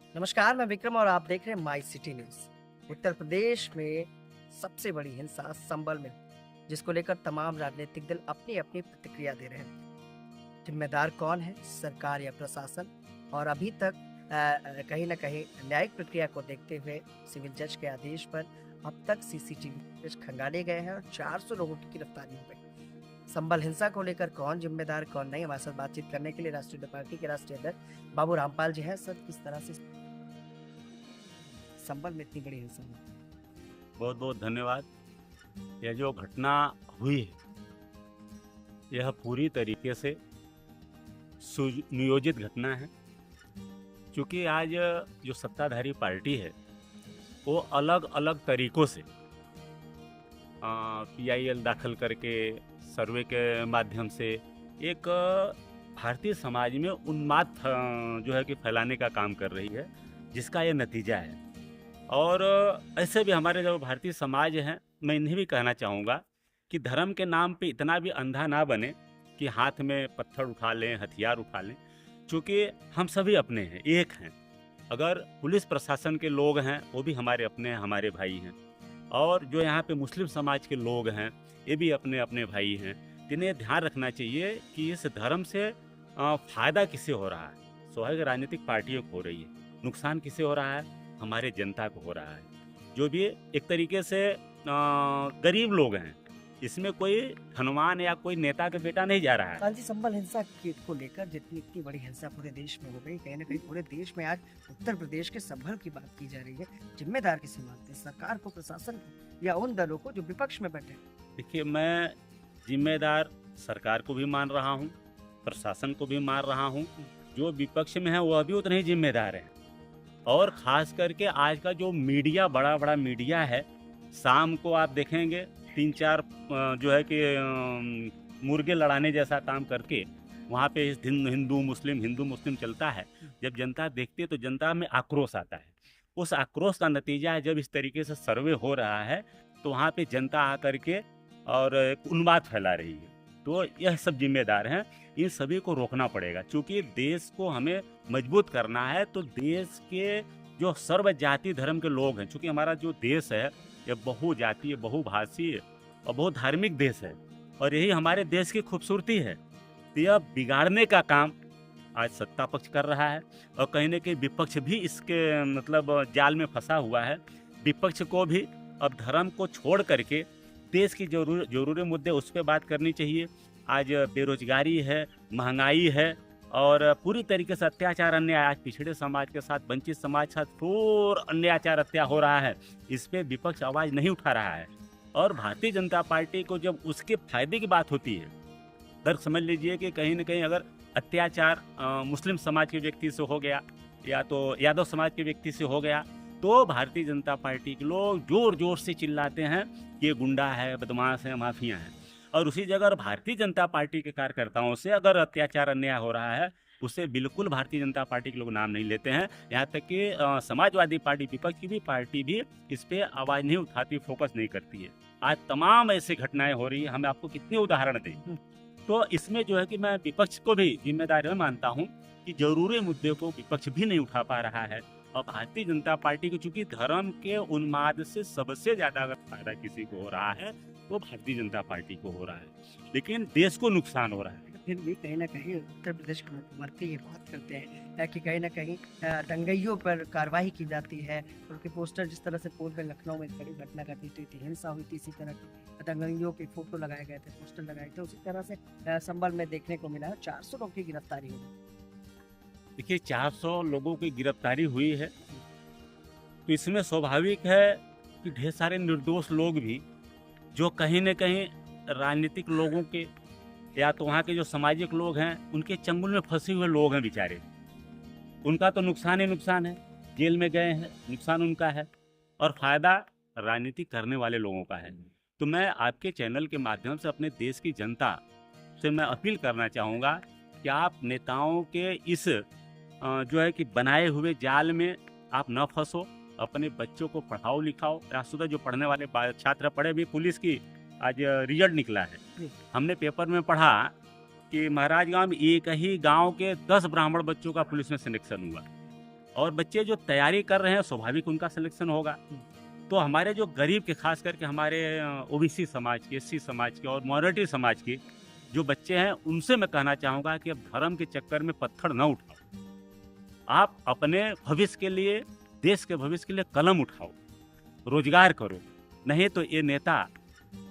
नमस्कार, मैं विक्रम और आप देख रहे हैं my city news. Uttar Pradesh में सबसे बड़ी हिंसा संभल में, जिसको लेकर तमाम राजनीतिक दल अपनी अपनी प्रतिक्रिया दे रहे हैं। जिम्मेदार कौन है, सरकार या प्रशासन? और अभी तक कहीं न कहीं न्यायिक प्रक्रिया को देखते हुए सिविल जज के आदेश पर अब तक सीसीटीवी फुटेज खंगाले गए हैं और 400 लोगों की गिरफ्तारी हो गई। संभल हिंसा को लेकर कौन जिम्मेदार कौन नहीं, हमारे साथ बातचीत करने के लिए राष्ट्रीय पार्टी के राष्ट्रीय अध्यक्ष बाबू रामपाल जी हैं। सर, किस तरह से संभल में इतनी बड़ी हिंसा हुई? बहुत बहुत धन्यवाद। यह जो घटना हुई है यह पूरी तरीके से सुनियोजित घटना है, क्योंकि आज जो सत्ताधारी पार्टी है वो अलग अलग तरीकों से पीआईएल दाखिल करके सर्वे के माध्यम से एक भारतीय समाज में उन्माद जो है कि फैलाने का काम कर रही है, जिसका ये नतीजा है। और ऐसे भी हमारे जो भारतीय समाज हैं, मैं इन्हें भी कहना चाहूँगा कि धर्म के नाम पे इतना भी अंधा ना बने कि हाथ में पत्थर उठा लें, हथियार उठा लें, क्योंकि हम सभी अपने हैं, एक हैं। अगर पुलिस प्रशासन के लोग हैं वो भी हमारे अपने हैं, हमारे भाई हैं। और जो यहाँ पे मुस्लिम समाज के लोग हैं ये भी अपने अपने भाई हैं। इन्हें ध्यान रखना चाहिए कि इस धर्म से फ़ायदा किसे हो रहा है। स्वाभाविक राजनीतिक पार्टियों को हो रही है, नुकसान किसे हो रहा है, हमारे जनता को हो रहा है, जो भी एक तरीके से गरीब लोग हैं। इसमें कोई धनवान या कोई नेता का बेटा नहीं जा रहा है। हाँ जी, संभल हिंसा को लेकर जितनी इतनी बड़ी हिंसा पूरे देश में हो गई, कहीं ना कहीं पूरे देश में आज उत्तर प्रदेश के संभल की बात की जा रही है। जिम्मेदार किसे मानते हैं, सरकार को, प्रशासन को, या उन दलों को जो विपक्ष में बैठे? देखिए, मैं जिम्मेदार सरकार को भी मान रहा हूँ, प्रशासन को भी मान रहा हूँ। जो विपक्ष में है वह भी उतने ही जिम्मेदार है। और ख़ास करके आज का जो मीडिया, बड़ा बड़ा मीडिया है, शाम को आप देखेंगे 3-4 जो है कि मुर्गे लड़ाने जैसा काम करके वहाँ पे हिंदू मुस्लिम चलता है। जब जनता देखती है तो जनता में आक्रोश आता है। उस आक्रोश का नतीजा है जब इस तरीके से सर्वे हो रहा है तो वहाँ पे जनता आकर के और एक उन्माद फैला रही है। तो यह सब जिम्मेदार हैं, इन सभी को रोकना पड़ेगा। चूँकि देश को हमें मजबूत करना है तो देश के जो सर्व जाति धर्म के लोग हैं, चूँकि हमारा जो देश है ये बहुजातीय, बहुभाषीय और बहुत धार्मिक देश है, और यही हमारे देश की खूबसूरती है। तो यह बिगाड़ने का काम आज सत्ता पक्ष कर रहा है, और कहीं न कहीं विपक्ष भी इसके मतलब जाल में फंसा हुआ है। विपक्ष को भी अब धर्म को छोड़ करके देश की जरूरी मुद्दे उस पर बात करनी चाहिए। आज बेरोजगारी है, महंगाई है, और पूरी तरीके से अत्याचार, अन्याय आज पिछड़े समाज के साथ, वंचित समाज के साथ घोर अन्याचार अत्याचार हो रहा है। इस पर विपक्ष आवाज़ नहीं उठा रहा है। और भारतीय जनता पार्टी को जब उसके फायदे की बात होती है, दर्द समझ लीजिए कि कहीं ना कहीं अगर अत्याचार मुस्लिम समाज के व्यक्ति से हो गया या तो यादव समाज के व्यक्ति से हो गया, तो भारतीय जनता पार्टी के लोग जोर जोर से चिल्लाते हैं कि ये गुंडा है, बदमाश है, माफिया है। और उसी जगह भारतीय जनता पार्टी के कार्यकर्ताओं से अगर अत्याचार अन्याय हो रहा है, उसे बिल्कुल भारतीय जनता पार्टी के लोग नाम नहीं लेते हैं। यहाँ तक कि समाजवादी पार्टी, विपक्ष की भी पार्टी भी इस पर आवाज़ नहीं उठाती, फोकस नहीं करती है। आज तमाम ऐसी घटनाएं हो रही है, हम आपको कितने उदाहरण दें। तो इसमें जो है कि मैं विपक्ष को भी जिम्मेदार मानता हूँ कि जरूरी मुद्दे को विपक्ष भी नहीं उठा पा रहा है। और भारतीय जनता पार्टी को चूंकि धर्म के उन्माद से सबसे ज्यादा अगर फायदा किसी को हो रहा है तो भारतीय जनता पार्टी को हो रहा है, लेकिन देश को नुकसान हो रहा है। फिर भी कहीं ना कहीं उत्तर प्रदेश के मुख्यमंत्री ये बात करते हैं कि कहीं ना कहीं दंगइयों पर कार्रवाई की जाती है। उनके पोस्टर, जिस तरह से पूर्व में लखनऊ में बड़ी घटना घटी थी, हिंसा हुई थी, इसी तरह की दंगइयों के फोटो लगाए गए थे, पोस्टर लगाए थे, उसी तरह से संभल में देखने को मिला है। 400 लोगों की गिरफ्तारी हुई। देखिए, 400 लोगों की गिरफ्तारी हुई है तो इसमें स्वाभाविक है कि ढेर सारे निर्दोष लोग भी, जो कहीं न कहीं राजनीतिक लोगों के या तो वहाँ के जो सामाजिक लोग हैं उनके चंगुल में फंसे हुए लोग हैं बेचारे, उनका तो नुकसान ही नुकसान है। जेल में गए हैं, नुकसान उनका है, और फायदा राजनीति करने वाले लोगों का है। तो मैं आपके चैनल के माध्यम से अपने देश की जनता से मैं अपील करना चाहूँगा कि आप नेताओं के इस जो है कि बनाए हुए जाल में आप न फंसो। अपने बच्चों को पढ़ाओ लिखाओ। आज सुबह जो पढ़ने वाले छात्र पढ़े भी, पुलिस की आज रिजल्ट निकला है, हमने पेपर में पढ़ा कि महाराजगंज में एक ही गांव के 10 ब्राह्मण बच्चों का पुलिस में सिलेक्शन हुआ, और बच्चे जो तैयारी कर रहे हैं स्वाभाविक उनका सिलेक्शन होगा। तो हमारे जो गरीब के, खास करके हमारे ओबीसी समाज के, एससी समाज के और माइनॉरिटी समाज के जो बच्चे हैं, उनसे मैं कहना चाहूँगा कि अब धर्म के चक्कर में पत्थर न उठाओ। आप अपने भविष्य के लिए, देश के भविष्य के लिए कलम उठाओ, रोजगार करो। नहीं तो ये नेता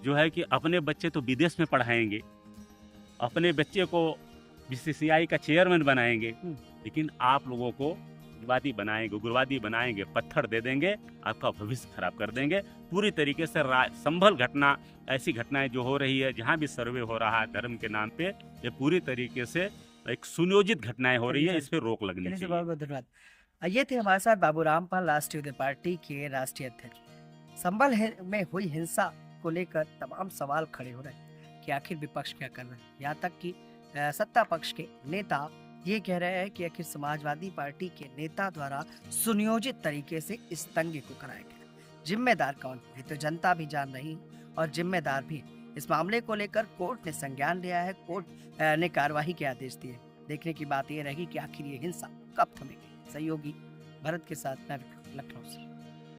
जो है कि अपने बच्चे तो विदेश में पढ़ाएंगे, अपने बच्चे को बीसीसीआई का चेयरमैन बनाएंगे, लेकिन आप लोगों को उग्रवादी बनाएंगे, उग्रवादी बनाएंगे, पत्थर दे देंगे, आपका भविष्य खराब कर देंगे। पूरी तरीके से संभल घटना, ऐसी घटनाएं जो हो रही है, जहां भी सर्वे हो रहा है धर्म के नाम पे, ये पूरी तरीके से एक सुनियोजित घटनाएं हो रही है। इस पे रोक लगनी चलिए सर, चाहिए। बहुत बहुत धन्यवाद। ये थे हमारे साथ बाबूराम पाल, राष्ट्रीय उदय पार्टी के राष्ट्रीय अध्यक्ष। संभल में हुई हिंसा को लेकर तमाम सवाल खड़े हो रहे हैं कि आखिर विपक्ष क्या कर रहा है। यहाँ तक कि सत्ता पक्ष के नेता ये कह रहे हैं कि आखिर समाजवादी पार्टी के नेता द्वारा सुनियोजित तरीके से इस दंगे को कराया गया। जिम्मेदार कौन है, तो जनता भी जान रही और जिम्मेदार भी। इस मामले को लेकर कोर्ट ने संज्ञान लिया है, कोर्ट ने कार्यवाही के आदेश दिए। देखने की बात यह रहेगी कि आखिर ये हिंसा कब थमेगी। सहयोगी भरत के साथ मैं लखनऊ से।